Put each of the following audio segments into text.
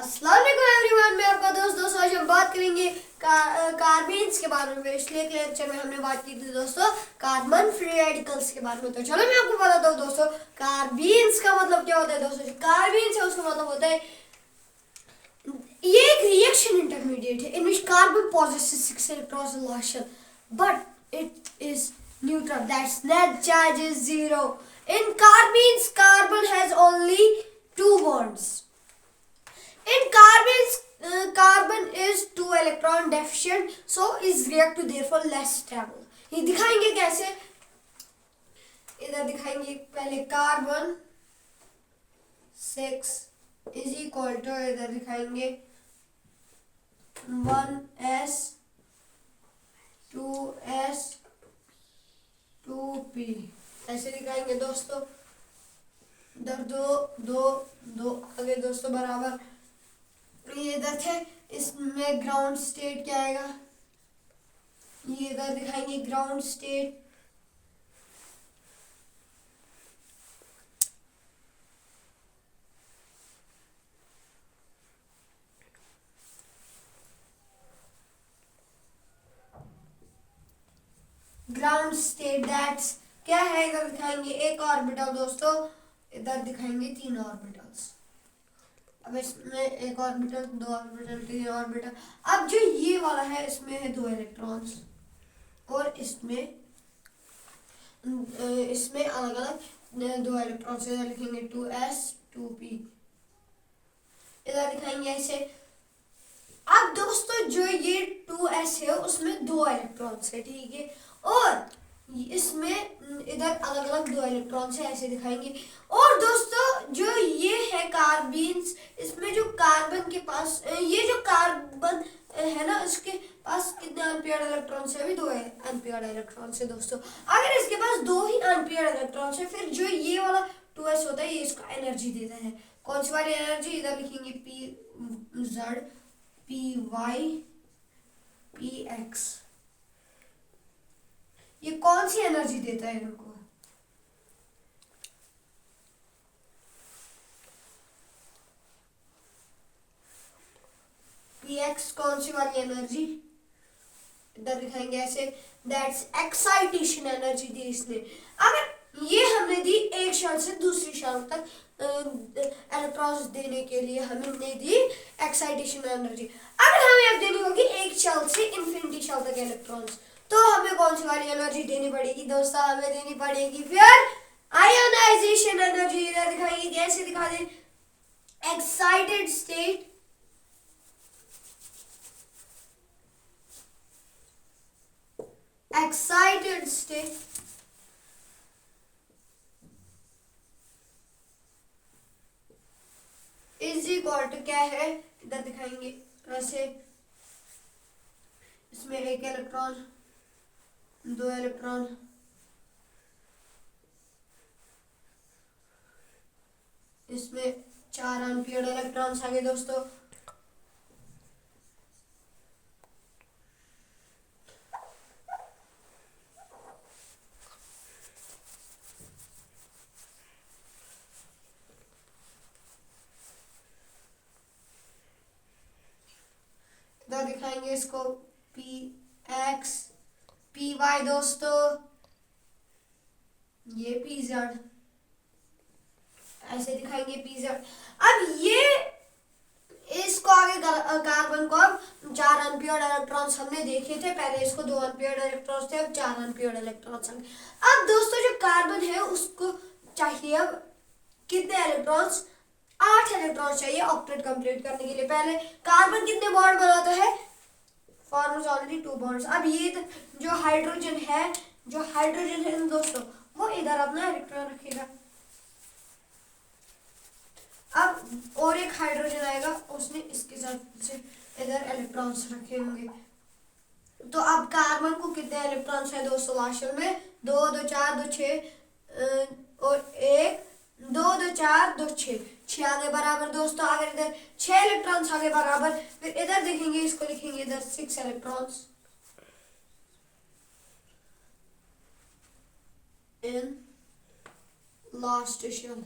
अस्सलाम वालेकुम एवरीवन, मैं आपका दोस्तों आज हम बात करेंगे कार्बीन्स के बारे में। पिछले लेक्चर में हमने बात की थी दोस्तों कार्बन फ्री रेडिकल्स के बारे में। तो चलो मैं आपको बताता हूँ दोस्तों कार्बीन्स का मतलब क्या होता है। दोस्तों कार्बीन्स है उसका मतलब होता है ये एक रिएक्शन इंटरमीडिएट है इन which carbon possesses 6 electrons in last shell but it is neutral, that's net charge is 0. In carbenes carbon has only 2 bonds. In carbons carbon is 2 electron deficient, so is react to therefore less stable. ये दिखाएंगे कैसे, इधर दिखाएंगे पहले carbon 6 is equal to, इधर दिखाएंगे 1s 2s 2p ऐसे दिखाएंगे दोस्तों। इधर दो दो दो आगे दोस्तों बराबर। ये इधर थे, इसमें ग्राउंड स्टेट क्या आएगा, ये इधर दिखाएंगे ground state. Ground state that's क्या है, इधर दिखाएंगे एक ऑर्बिटल दोस्तों, इधर दिखाएंगे 3 ऑर्बिटल्स। अब इसमें एक ऑर्बिटल 2 ऑर्बिटल 3 ऑर्बिटल। अब जो ये वाला है इसमें है 2 इलेक्ट्रॉन्स और इसमें अलग अलग 2 इलेक्ट्रॉन्स। इधर लिखेंगे 2s 2p, इधर दिखाएंगे ऐसे। अब दोस्तों जो ये 2s है उसमें 2 इलेक्ट्रॉन्स है, ठीक है, और इसमें इधर अलग अलग 2 इलेक्ट्रॉन्स है, ऐसे दिखाएंगे। और दोस्तों जो ये है कार्बीन्स, इसमें जो कार्बन के पास ये जो कार्बन है ना, इसके पास कितने अनपेयर्ड इलेक्ट्रॉन्स है, अभी 2 अनपेयर्ड इलेक्ट्रॉन्स है दोस्तों। अगर इसके पास 2 ही अनपेयर्ड इलेक्ट्रॉन्स है, फिर जो ये वाला 2s होता है ये इसको एनर्जी देता है। कौन सी वाली एनर्जी, इधर लिखेंगे pz py px, ये कौन सी एनर्जी देता है इनको, px कौन सी वाली एनर्जी, इधर दिखाएंगे ऐसे दैट्स एक्साइटेशन एनर्जी दी इसने। अगर ये हमने दी एक शेल से दूसरी शेल तक इलेक्ट्रॉन्स देने के लिए हमने दी एक्साइटेशन एनर्जी। अगर हमें अब देनी होगी एक शेल से इंफिनिटी शेल तक इलेक्ट्रॉन्स, तो हमें कौन सी वाली एनर्जी देनी पड़ेगी दोस्तों, हमें देनी पड़ेगी फिर आयोनाइजेशन एनर्जी। इधर दिखाएंगे कैसे, दिखा दें excited state is equal to क्या है, इधर दिखाएंगे ऐसे, इसमें एक इलेक्ट्रॉन 2 इलेक्ट्रॉन, इसमें 4 अनपेयर्ड इलेक्ट्रॉन्स आ गए दोस्तों। इधर दिखाएंगे इसको px py दोस्तों, ये pz ऐसे दिखाएंगे pz। अब ये इसको आगे कार्बन को अब 4 अनपेयर्ड इलेक्ट्रॉन्स हमने देखे थे, पहले इसको 2 अनपेयर्ड इलेक्ट्रॉन्स थे, अब 4 अनपेयर्ड इलेक्ट्रॉन्स। अब दोस्तों जो कार्बन है उसको चाहिए अब कितने इलेक्ट्रॉन्स, 8 इलेक्ट्रॉन्स चाहिए ऑक्टेट कंप्लीट करने के लिए। पहले कार्बन कितने बॉन्ड बनाता है, फॉर्म्स ऑलरेडी 2 बॉन्ड्स। अब ये जो हाइड्रोजन है दोस्तों, वो इधर अपना इलेक्ट्रॉन रखेगा। अब और एक हाइड्रोजन आएगा, उसने इसके साथ से इधर इलेक्ट्रॉन्स रखे होंगे। तो अब कार्बन को कितने इलेक्ट्रॉन्स है दोस्तों लास्ट शेल में, 2 2 4 2 6 और 1 2 2 4 2 6 आगे बराबर दोस्तों। अगर इधर 6 इलेक्ट्रॉन्स आगे बराबर, फिर इधर देखेंगे, इसको लिखेंगे इधर 6 electrons in last shell.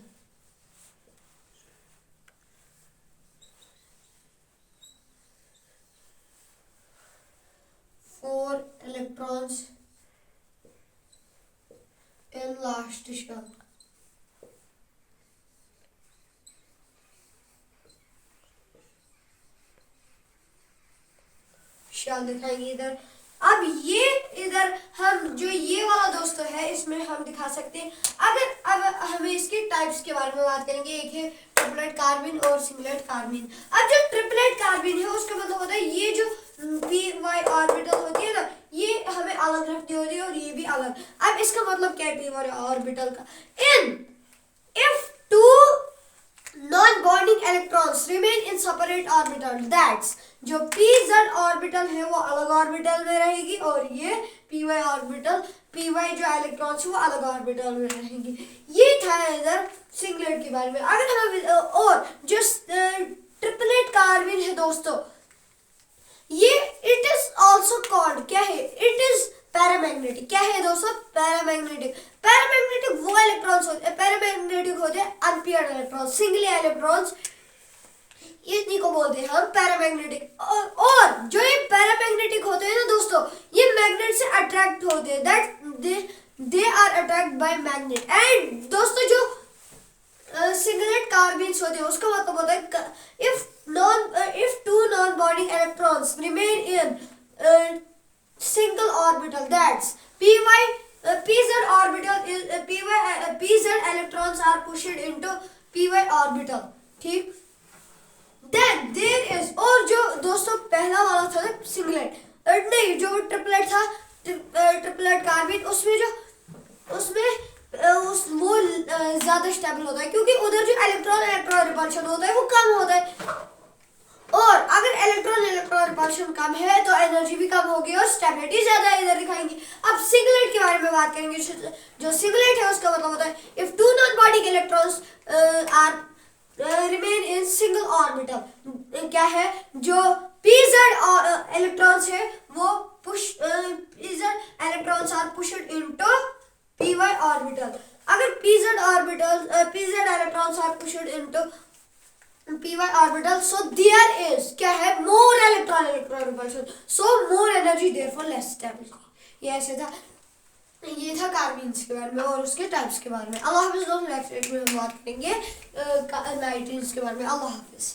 electrons in last shell. Shell दिखाएंगे इधर। अब ये इधर हम जो ये वाला दोस्तों है इसमें हम दिखा सकते हैं। अगर अब हमें इसके टाइप्स के बारे में बात करेंगे, एक है ट्रिपलेट कार्बिन और सिंगलेट कार्बिन। अब जो ट्रिपलेट कार्बिन है उसका मतलब होता है ये जो पी वाई ऑर्बिटल होती है ना, ये हमें अलग रखनी होती है और ये भी अलग। अब इसका मतलब क्या है पी वाई ऑर्बिटल का? If two non-bonding electrons remain in separate orbital, that's जो pz ऑर्बिटल है वो अलग ऑर्बिटल में रहेगी और ये py ऑर्बिटल, py जो इलेक्ट्रॉन्स वो अलग ऑर्बिटल में रहेंगी। ये था इधर सिंगलेट के बारे में। अगर हम और जो ट्रिपलेट कार्बिन है दोस्तों, ये इट इज ऑल्सो कॉल्ड क्या है? It is paramagnetic. क्या है दोस्तों? पैरामैग्नेटिक। पैरामैग्नेटिक वो इलेक्ट्रॉन्स होते हैं, पैरामैग्नेटिक होते हैं अनपेयर्ड इलेक्ट्रॉन्स, सिंगल इलेक्ट्रॉन्स, इन्हीं को बोलते हैं हम पैरामैग्नेटिक। और जो ये पैरामैग्नेटिक होते हैं ना दोस्तों, ये मैग्नेट से अट्रैक्ट होते हैं, that they are attract by magnet. And दोस्तों जो सिंगलेट कार्बिन्स होते हैं उसका मतलब होता है if two non bonding electrons remain in single orbital, that's pz orbital is pz electrons are pushed into py orbital, ठीक। then there is, और जो दोस्तों पहला वाला था ना सिंगलेट, नहीं जो ट्रिपलेट था, ट्रिपलेट कार्बिन, उसमें वो ज्यादा स्टेबल होता है क्योंकि उधर जो इलेक्ट्रॉन रिपल्शन होता है वो कम होता है। और अगर इलेक्ट्रॉन रिपल्शन कम है तो एनर्जी भी कम होगी और स्टेबिलिटी ज्यादा इधर दिखाएंगे। अब सिंगलेट के बारे में बात करेंगे। जो सिंगलेट है उसका मतलब होता है if two non bonding electrons are remain in single orbital. क्या है? जो pz इलेक्ट्रॉन्स है वो pz electrons are pushed into py orbital. अगर pz electrons are pushed into py orbital, so there is क्या है? more electron repulsion, so more energy, therefore less stability। ये ऐसे था, ये था कार्बिन्स के बारे में और उसके टाइप्स के बारे में। अल्लाह हाफिज़ दोस्तों, नेक्स्ट वीडियो में हम बात करेंगे नाइट्रीन्स के बारे में। अल्लाह हाफिज़।